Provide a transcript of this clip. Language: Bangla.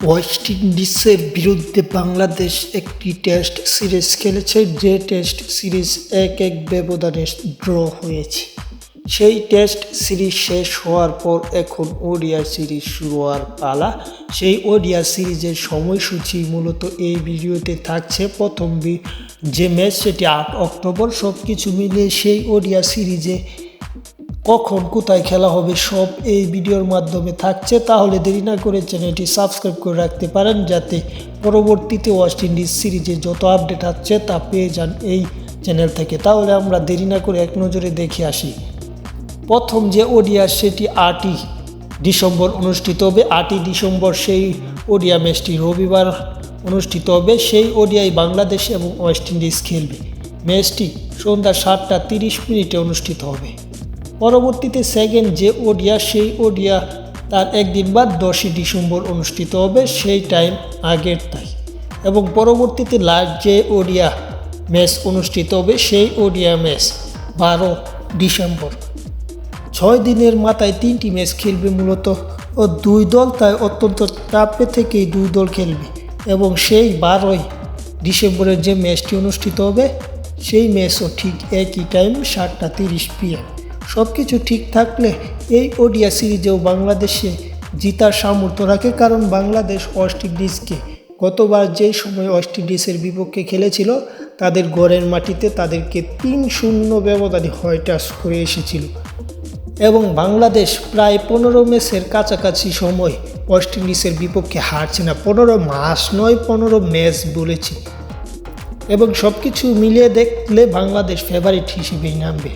ওয়েস্ট ইন্ডিজের বিরুদ্ধে বাংলাদেশ একটি টেস্ট সিরিজ খেলেছে, যে টেস্ট সিরিজ 1-1 ব্যবধানে ড্র হয়েছে। সেই টেস্ট সিরিজ শেষ হওয়ার পর এখন ওডিআ সিরিজ শুরু হওয়ার পালা। সেই ওডিআ সিরিজের সময়সূচি মূলত এই ভিডিওতে থাকছে। প্রথম যে ম্যাচ সেটি 8 অক্টোবর। সব কিছু মিলিয়ে সেই ওডিআ সিরিজে কখন কোথায় খেলা হবে সব এই ভিডিওর মাধ্যমে থাকছে। তাহলে দেরি না করে চ্যানেলটি সাবস্ক্রাইব করে রাখতে পারেন, যাতে পরবর্তীতে ওয়েস্ট ইন্ডিজ সিরিজে যত আপডেট আসছে তা পেয়ে যান এই চ্যানেল থেকে। তাহলে আমরা দেরি না করে এক নজরে দেখে আসি। প্রথম যে ওডিআ সেটি 8ই ডিসেম্বর অনুষ্ঠিত হবে। 8ই ডিসেম্বর সেই ওডিআ ম্যাচটি রবিবার অনুষ্ঠিত হবে। সেই ওডিআই বাংলাদেশ এবং ওয়েস্ট ইন্ডিজ খেলবে। ম্যাচটি সন্ধ্যা 7:30 অনুষ্ঠিত হবে। পরবর্তীতে সেকেন্ড যে ওডিআ, সেই ওডিআ তার একদিন বাদ 10ই ডিসেম্বর অনুষ্ঠিত হবে, সেই টাইম আগের তাই। এবং পরবর্তীতে লাস্ট যে ওডিআ ম্যাচ অনুষ্ঠিত হবে, সেই ওডিআ ম্যাচ 12 ডিসেম্বর। 6 দিনের মাথায় 3টি ম্যাচ খেলবে মূলত ও 2 দল, তাই অত্যন্ত চাপে থেকেই 2 দল খেলবে। এবং সেই 12ই ডিসেম্বরের যে ম্যাচটি অনুষ্ঠিত হবে, সেই ম্যাচও ঠিক একই টাইম 7:30 PM। সব কিছু ঠিক থাকলে এই ওডিআ সিরিজেও বাংলাদেশে জিতার সামর্থ্য রাখে, কারণ বাংলাদেশ ওয়েস্ট ইন্ডিজকে গতবার যেই সময় ওয়েস্ট ইন্ডিজের বিপক্ষে খেলেছিল, তাদের ঘরের মাটিতে তাদেরকে 3-0 ব্যবধানে হয়টাস করে এসেছিল। এবং বাংলাদেশ প্রায় 15 ম্যাচের কাছাকাছি সময় ওয়েস্ট ইন্ডিজের বিপক্ষে হারছে না। 15 মাস নয়, 15 ম্যাচ বলেছি। এবং সব কিছু মিলিয়ে দেখলে বাংলাদেশ ফেভারিট হিসেবেই নামবে।